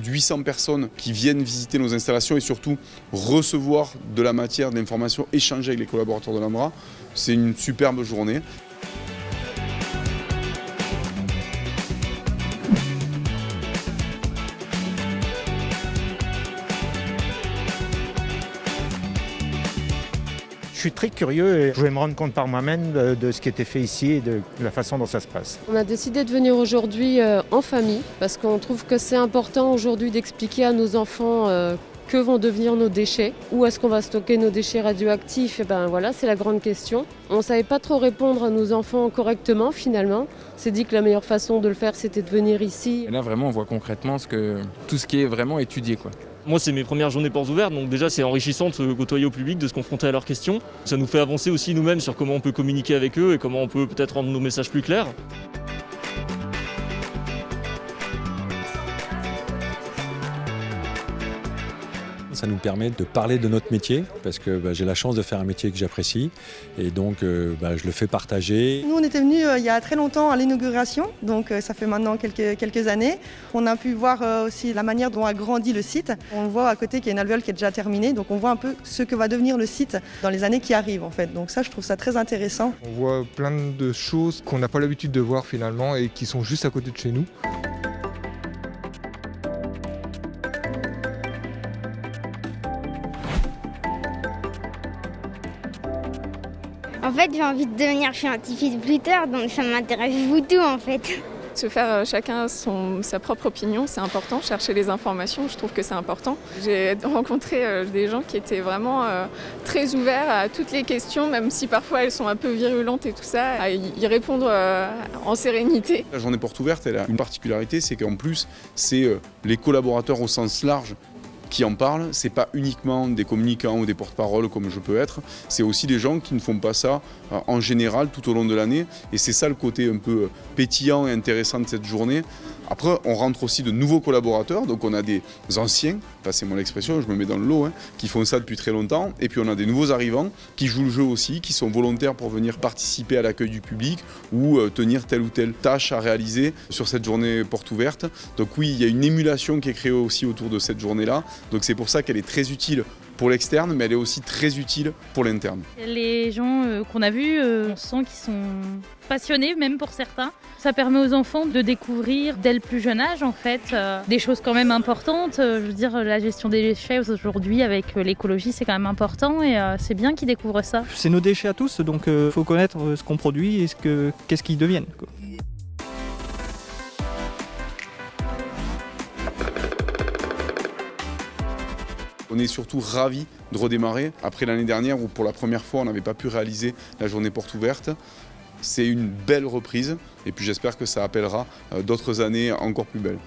plus de 800 personnes qui viennent visiter nos installations et surtout recevoir de la matière, de l'information, échanger avec les collaborateurs de l'AMRA. C'est une superbe journée. Je suis très curieux et je vais me rendre compte par moi-même de ce qui était fait ici et de la façon dont ça se passe. On a décidé de venir aujourd'hui en famille parce qu'on trouve que c'est important aujourd'hui d'expliquer à nos enfants que vont devenir nos déchets, où est-ce qu'on va stocker nos déchets radioactifs. Et ben voilà, c'est la grande question. On ne savait pas trop répondre à nos enfants correctement finalement. On s'est dit que la meilleure façon de le faire c'était de venir ici. Et là vraiment on voit concrètement tout ce qui est vraiment étudié, quoi. Moi, c'est mes premières journées portes ouvertes, donc déjà c'est enrichissant de se côtoyer au public, de se confronter à leurs questions. Ça nous fait avancer aussi nous-mêmes sur comment on peut communiquer avec eux et comment on peut peut-être rendre nos messages plus clairs. Ça nous permet de parler de notre métier parce que j'ai la chance de faire un métier que j'apprécie et donc je le fais partager. Nous on était venus il y a très longtemps à l'inauguration, donc ça fait maintenant quelques années. On a pu voir aussi la manière dont a grandi le site. On voit à côté qu'il y a une alvéole qui est déjà terminée, donc on voit un peu ce que va devenir le site dans les années qui arrivent en fait. Donc ça je trouve ça très intéressant. On voit plein de choses qu'on n'a pas l'habitude de voir finalement et qui sont juste à côté de chez nous. En fait, j'ai envie de devenir scientifique plus tard, donc ça m'intéresse beaucoup en fait. Se faire chacun sa propre opinion, c'est important. Chercher les informations, je trouve que c'est important. J'ai rencontré des gens qui étaient vraiment très ouverts à toutes les questions, même si parfois elles sont un peu virulentes et tout ça, à y répondre en sérénité. La journée porte ouverte, elle a une particularité, c'est qu'en plus, c'est les collaborateurs au sens large qui en parlent, c'est pas uniquement des communicants ou des porte-paroles comme je peux être, c'est aussi des gens qui ne font pas ça en général tout au long de l'année et c'est ça le côté un peu pétillant et intéressant de cette journée. Après, on rentre aussi de nouveaux collaborateurs, donc on a des anciens, passez-moi l'expression, je me mets dans le lot, qui font ça depuis très longtemps, et puis on a des nouveaux arrivants qui jouent le jeu aussi, qui sont volontaires pour venir participer à l'accueil du public ou tenir telle ou telle tâche à réaliser sur cette journée porte ouverte. Donc oui, il y a une émulation qui est créée aussi autour de cette journée-là, donc c'est pour ça qu'elle est très utile pour l'externe, mais elle est aussi très utile pour l'interne. Les gens qu'on a vus, on sent qu'ils sont passionnés, même pour certains. Ça permet aux enfants de découvrir dès le plus jeune âge, en fait, des choses quand même importantes. Je veux dire, la gestion des déchets aujourd'hui avec l'écologie, c'est quand même important et c'est bien qu'ils découvrent ça. C'est nos déchets à tous, donc il faut connaître ce qu'on produit et qu'est-ce qu'ils deviennent, quoi. On est surtout ravis de redémarrer après l'année dernière où pour la première fois on n'avait pas pu réaliser la journée porte ouverte. C'est une belle reprise et puis j'espère que ça appellera d'autres années encore plus belles.